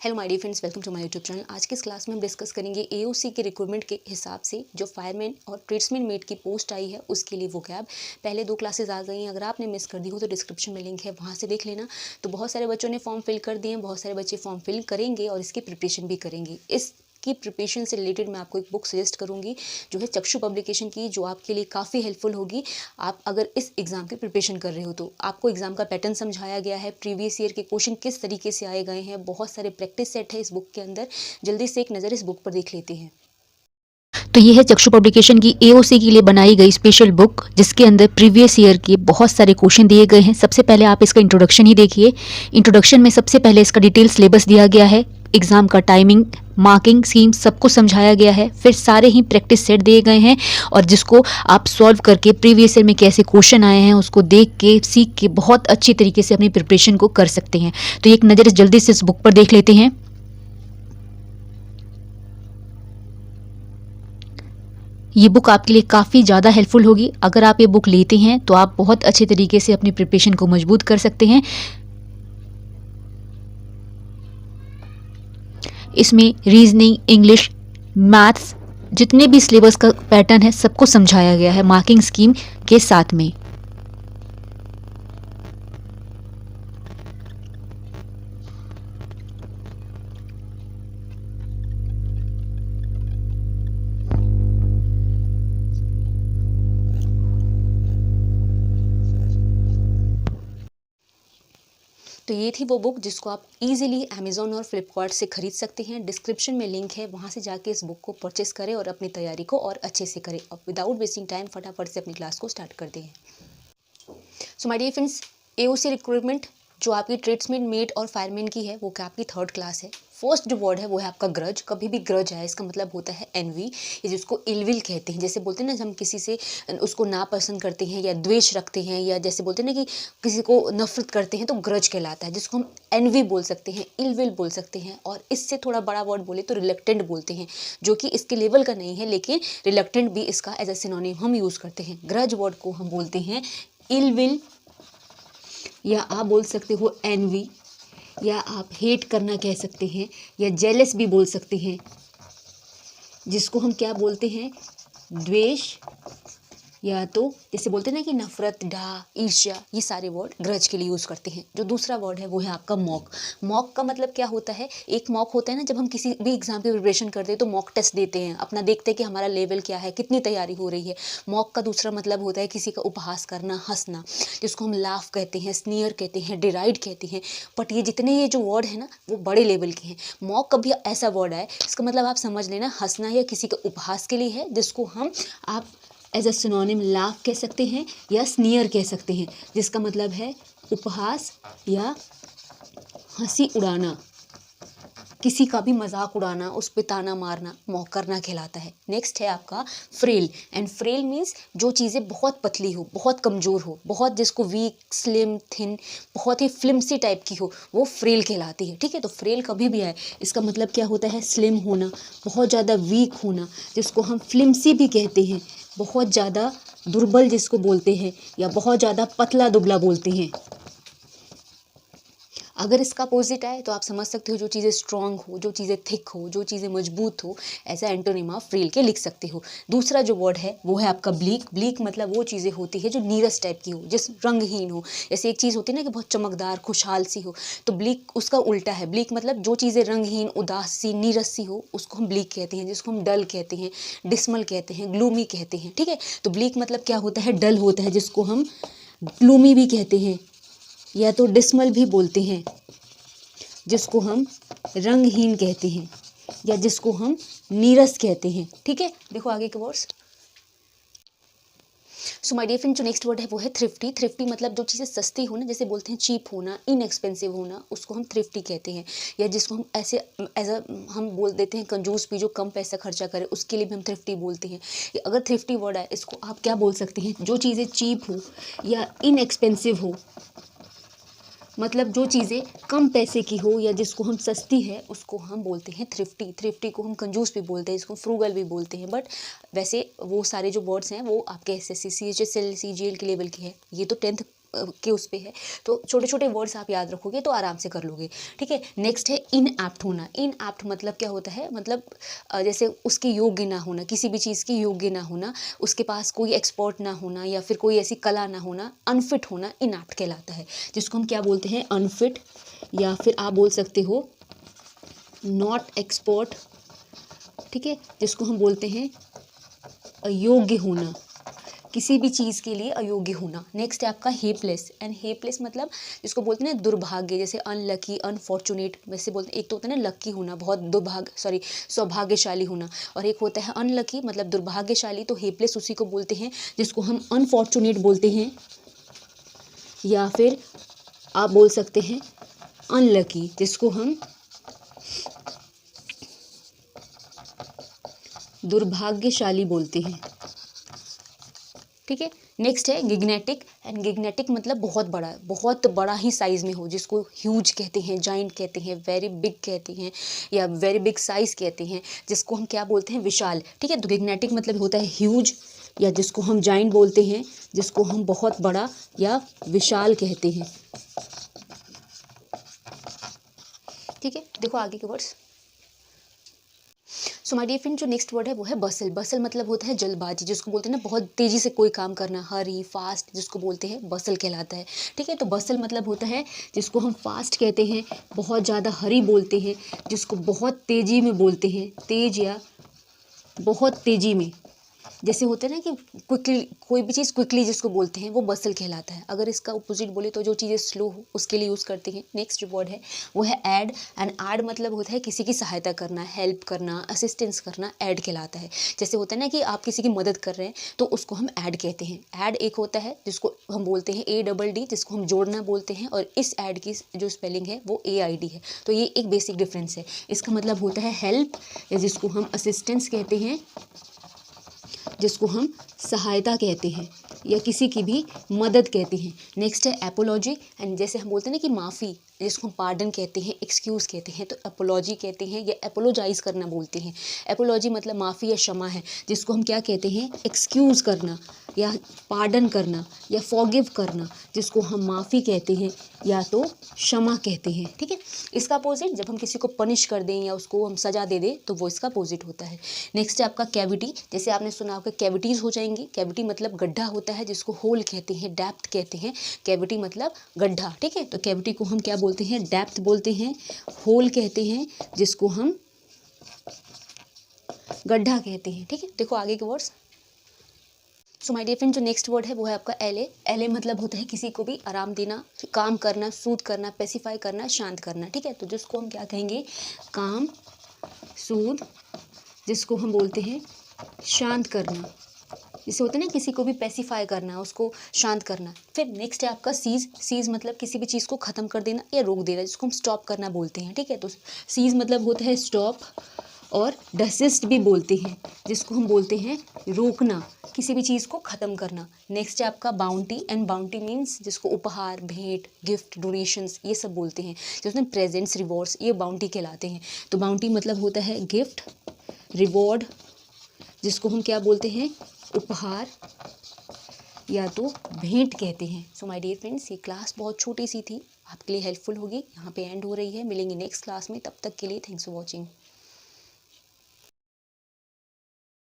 Hello my dear friends, welcome to my YouTube channel. आज के इस क्लास में हम डिस्कस करेंगे एओसी के रिक्रूटमेंट के हिसाब से जो फायरमैन और ट्रेड्समैन मेट की पोस्ट आई है उसके लिए वोकैब। पहले 2 क्लासेस आ गई हैं, अगर आपने मिस कर दी हो तो डिस्क्रिप्शन में लिंक है, वहाँ से देख लेना। तो बहुत सारे बच्चों ने फॉर्म फिल कर दिए हैं, बहुत सारे बच्चे फॉर्म फिल करेंगे और इसकी प्रिपरेशन भी करेंगे। की प्रिपरेशन से रिलेटेड मैं आपको एक बुक सजेस्ट करूंगी जो है चक्षु पब्लिकेशन की, जो आपके लिए काफ़ी हेल्पफुल होगी। आप अगर इस एग्ज़ाम की प्रिपरेशन कर रहे हो तो आपको एग्ज़ाम का पैटर्न समझाया गया है, प्रीवियस ईयर के क्वेश्चन किस तरीके से आए गए हैं, बहुत सारे प्रैक्टिस सेट है इस बुक के अंदर। जल्दी से एक नज़र इस बुक पर देख लेते हैं। तो ये है चक्षु पब्लिकेशन की एओसी के लिए बनाई गई स्पेशल बुक, जिसके अंदर प्रीवियस ईयर के बहुत सारे क्वेश्चन दिए गए हैं। सबसे पहले आप इसका इंट्रोडक्शन ही देखिए। इंट्रोडक्शन में सबसे पहले इसका डिटेल सिलेबस दिया गया है, एग्जाम का टाइमिंग, मार्किंग स्कीम सब कुछ समझाया गया है। फिर सारे ही प्रैक्टिस सेट दिए गए हैं और जिसको आप सॉल्व करके प्रीवियस ईयर में कैसे क्वेश्चन आए हैं उसको देख के सीख के बहुत अच्छी तरीके से अपनी प्रिपरेशन को कर सकते हैं। तो एक नज़र जल्दी से इस बुक पर देख लेते हैं। ये बुक आपके लिए काफ़ी ज़्यादा हेल्पफुल होगी। अगर आप ये बुक लेते हैं तो आप बहुत अच्छे तरीके से अपनी प्रिपरेशन को मजबूत कर सकते हैं। इसमें रीजनिंग, इंग्लिश, मैथ्स, जितने भी सिलेबस का पैटर्न है सबको समझाया गया है मार्किंग स्कीम के साथ में। तो ये थी वो बुक जिसको आप इजीली अमेज़ॉन और फ्लिपकार्ट से खरीद सकते हैं। डिस्क्रिप्शन में लिंक है, वहाँ से जाके इस बुक को परचेस करें और अपनी तैयारी को और अच्छे से करें। अब विदाउट वेस्टिंग टाइम फटाफट से अपनी क्लास को स्टार्ट करते हैं। So my dear friends, AOC recruitment जो आपकी ट्रेड्समैन मेट और फायरमैन की है वो क्या आपकी 3rd क्लास है। फर्स्ट जो वर्ड है वो है आपका ग्रज। कभी भी ग्रज आए इसका मतलब होता है एनवी, ये जिसको इलविल कहते हैं। जैसे बोलते हैं ना, हम किसी से उसको नापसंद करते हैं या द्वेष रखते हैं, या जैसे बोलते हैं ना कि किसी को नफरत करते हैं, तो ग्रज कहलाता है, जिसको हम एनवी बोल सकते हैं, इलविल बोल सकते हैं। और इससे थोड़ा बड़ा वर्ड बोले तो रिलक्टेंट बोलते हैं, जो कि इसके लेवल का नहीं है, लेकिन रिलक्टेंट भी इसका एज अ सिनोनिम हम यूज़ करते हैं। ग्रज वर्ड को हम बोलते हैं इलविल, या आप बोल सकते हो एनवी, या आप हेट करना कह सकते हैं, या जेलस भी बोल सकते हैं, जिसको हम क्या बोलते हैं, द्वेष, या तो जैसे बोलते हैं ना कि नफरत, डा, ईर्ष्या, ये सारे वर्ड ग्रज के लिए यूज़ करते हैं। जो दूसरा वर्ड है वो है आपका मॉक। मॉक का मतलब क्या होता है, एक मॉक होता है ना, जब हम किसी भी एग्जाम की प्रिपरेशन करते हैं तो मॉक टेस्ट देते हैं, अपना देखते हैं कि हमारा लेवल क्या है, कितनी तैयारी हो रही है। मॉक का दूसरा मतलब होता है किसी का उपहास करना, हंसना, जिसको हम लाफ कहते हैं, स्नीयर कहते हैं, डिराइड कहते हैं। बट ये जितने ये जो वर्ड है ना वो बड़े लेवल के हैं। मॉक कभी ऐसा वर्ड है, इसका मतलब आप समझ लेना हंसना या किसी का उपहास के लिए है, जिसको हम आप एज अ सिनोनिम लाफ कह सकते हैं या स्नीयर कह सकते हैं, जिसका मतलब है उपहास या हंसी उड़ाना, किसी का भी मजाक उड़ाना, उस पे ताना मारना, मॉक करना कहलाता है। नेक्स्ट है आपका फ्रेल। एंड फ्रेल मीन्स जो चीज़ें बहुत पतली हो, बहुत कमज़ोर हो, बहुत जिसको वीक, स्लिम, थिन, बहुत ही फ्लिम्सी टाइप की हो, वो फ्रेल कहलाती है। ठीक है, तो फ्रेल कभी भी आए इसका मतलब क्या होता है, स्लिम होना, बहुत ज़्यादा वीक होना, जिसको हम फ्लिम्सी भी कहते हैं, बहुत ज़्यादा दुर्बल जिसको बोलते हैं, या बहुत ज़्यादा पतला दुबला बोलते हैं। अगर इसका अपोजिट आए तो आप समझ सकते हो जो चीज़ें स्ट्रांग हो, जो चीज़ें थिक हो, जो चीज़ें मजबूत हो, ऐसा एंटोनिम आप फ्रेल के लिख सकते हो। दूसरा जो वर्ड है वो है आपका ब्लीक। ब्लीक मतलब वो चीज़ें होती है जो नीरस टाइप की हो, जिस रंगहीन हो। जैसे एक चीज़ होती है ना कि बहुत चमकदार, खुशहाल सी हो, तो ब्लीक उसका उल्टा है। ब्लीक मतलब जो चीज़ें रंगहीन, उदास सी, नीरस सी हो, उसको हम ब्लीक कहते हैं, जिसको हम डल कहते हैं, डिस्मल कहते हैं, ग्लूमी कहते हैं। ठीक है, तो ब्लीक मतलब क्या होता है, डल होता है, जिसको हम ग्लूमी भी कहते हैं, या तो डिस्मल भी बोलते हैं, जिसको हम रंगहीन कहते हैं, या जिसको हम नीरस कहते हैं। ठीक है, देखो आगे के words. So my dear friend, जो नेक्स्ट वर्ड है वो है थ्रिफ्टी। थ्रिफ्टी मतलब जो चीज़ें सस्ती हो ना, जैसे बोलते हैं चीप होना, इनएक्सपेंसिव होना, उसको हम थ्रिफ्टी कहते हैं। या जिसको हम ऐसे एज अ हम बोल देते हैं कंजूस भी, जो कम पैसा खर्चा करे, उसके लिए भी हम थ्रिफ्टी बोलते हैं। अगर थ्रिफ्टी वर्ड है इसको आप क्या बोल सकते हैं, जो चीज़ें चीप हो या इनएक्सपेंसिव हो, मतलब जो चीज़ें कम पैसे की हो या जिसको हम सस्ती है, उसको हम बोलते हैं थ्रिफ्टी। थ्रिफ्टी को हम कंजूस भी बोलते हैं, इसको फ्रूगल भी बोलते हैं। बट वैसे वो सारे जो वर्ड्स हैं वो आपके एसएससी, सीएचएसएल, सीजीएल के लेवल के हैं। ये तो 10th के उस पे है, तो छोटे छोटे वर्ड्स आप याद रखोगे तो आराम से कर लोगे, ठीक है। नेक्स्ट है इनएप्ट होना। इनएप्ट मतलब क्या होता है, मतलब जैसे उसके योग्य ना होना, किसी भी चीज़ के योग्य ना होना, उसके पास कोई एक्सपर्ट ना होना या फिर कोई ऐसी कला ना होना, अनफिट होना इनएप्ट कहलाता है, जिसको हम क्या बोलते हैं, अनफिट, या फिर आप बोल सकते हो नॉट एक्सपर्ट, ठीक है, जिसको हम बोलते हैं अयोग्य होना, किसी भी चीज़ के लिए अयोग्य होना। नेक्स्ट है आपका हेपलेस। एंड हेपलेस मतलब जिसको बोलते हैं दुर्भाग्य, जैसे अनलकी, अनफॉर्चुनेट, वैसे बोलते हैं। एक तो होता है ना लकी होना, बहुत सौभाग्यशाली होना, और एक होता है अनलकी मतलब दुर्भाग्यशाली, तो हेपलेस उसी को बोलते हैं, जिसको हम अनफॉर्चुनेट बोलते हैं, या फिर आप बोल सकते हैं अनलकी, जिसको हम दुर्भाग्यशाली बोलते हैं, ठीक है। नेक्स्ट है गिग्नेटिक। एंड गिग्नेटिक मतलब बहुत बड़ा ही साइज़ में हो, जिसको ह्यूज कहते हैं, जाइंट कहते हैं, वेरी बिग कहते हैं, या वेरी बिग साइज़ कहते हैं, जिसको हम क्या बोलते हैं, विशाल, ठीक है। तो गिग्नेटिक मतलब होता है ह्यूज, या जिसको हम जाइंट बोलते हैं, जिसको हम बहुत बड़ा या विशाल कहते हैं, ठीक है। देखो आगे के words. So my dear friend, जो नेक्स्ट वर्ड है वो है बसल। बसल मतलब होता है जल्दबाजी, जिसको बोलते हैं ना बहुत तेज़ी से कोई काम करना, हरी फास्ट, जिसको बोलते हैं बसल कहलाता है, ठीक है। तो बसल मतलब होता है जिसको हम फास्ट कहते हैं, बहुत ज़्यादा हरी बोलते हैं, जिसको बहुत तेज़ी में बोलते हैं, तेज़ या बहुत तेज़ी में, जैसे होता है ना कि क्विकली, कोई भी चीज़ क्विकली जिसको बोलते हैं वो बसल कहलाता है। अगर इसका अपोजिट बोले तो जो चीज़ें स्लो हो उसके लिए यूज़ करते हैं। नेक्स्ट जो वर्ड है वो है ऐड। एंड ऐड मतलब होता है किसी की सहायता करना, हेल्प करना, असिस्टेंस करना, ऐड कहलाता है। जैसे होता है ना कि आप किसी की मदद कर रहे हैं तो उसको हम ऐड कहते हैं। ऐड एक होता है जिसको हम बोलते हैं ADD, जिसको हम जोड़ना बोलते हैं, और इस ऐड की जो स्पेलिंग है वो AID है। तो ये एक बेसिक डिफरेंस है। इसका मतलब होता है हेल्प, या जिसको हम असिस्टेंस कहते हैं, जिसको हम सहायता कहते हैं, या किसी की भी मदद कहते हैं। नेक्स्ट है एपोलॉजी। एंड जैसे हम बोलते हैं ना कि माफ़ी, जिसको हम पार्डन कहते हैं, एक्सक्यूज़ कहते हैं, तो एपोलॉजी कहते हैं, या एपोलोजाइज़ करना बोलते हैं। एपोलॉजी मतलब माफ़ी या क्षमा है, जिसको हम क्या कहते हैं, एक्सक्यूज़ करना, या पार्डन करना, या फॉरगिव करना, जिसको हम माफ़ी कहते हैं या तो क्षमा कहते हैं, ठीक है। इसका अपोजिट, जब हम किसी को पनिश कर दें या उसको हम सज़ा दे दें तो वो इसका अपोजिट होता है। नेक्स्ट है आपका कैविटी। जैसे आपने सुना होगा कैविटीज़ हो जाएंगी। कैविटी मतलब गड्ढा होता है, जिसको होल कहते हैं, डेप्थ कहते हैं। कैविटी मतलब गड्ढा, ठीक है। तो कैविटी को हम क्या बोलते हैं, डेप्थ बोलते हैं, होल कहते हैं, जिसको हम गड्ढा कहते हैं, ठीक है। देखो आगे के words. So my dear friend, जो नेक्स्ट वर्ड है वो है आपका एले। एले मतलब होता है किसी को भी आराम देना, काम करना, सूद करना, पेसिफाई करना, शांत करना, ठीक है। तो जिसको हम क्या कहेंगे, काम, सूद, जिसको हम बोलते हैं शांत करना, जैसे होता है ना किसी को भी पेसिफाई करना, उसको शांत करना। फिर नेक्स्ट है आपका सीज। सीज मतलब किसी भी चीज़ को ख़त्म कर देना या रोक देना, जिसको हम स्टॉप करना बोलते हैं, ठीक है। तो सीज मतलब होता है स्टॉप, और डसिस्ट भी बोलते हैं, जिसको हम बोलते हैं रोकना, किसी भी चीज़ को ख़त्म करना। नेक्स्ट है आपका बाउंटी। एंड बाउंटी मीन्स जिसको उपहार, भेंट, गिफ्ट, डोनेशंस ये सब बोलते हैं, जिसमें प्रेजेंट्स, रिवॉर्ड्स, ये बाउंटी कहलाते हैं। तो बाउंटी मतलब होता है गिफ्ट, रिवॉर्ड, जिसको हम क्या बोलते हैं, उपहार या तो भेंट कहते हैं। सो माय डियर फ्रेंड्स, ये क्लास बहुत छोटी सी थी, आपके लिए हेल्पफुल होगी। यहाँ पे एंड हो रही है। मिलेंगे नेक्स्ट क्लास में, तब तक के लिए थैंक्स फॉर वॉचिंग।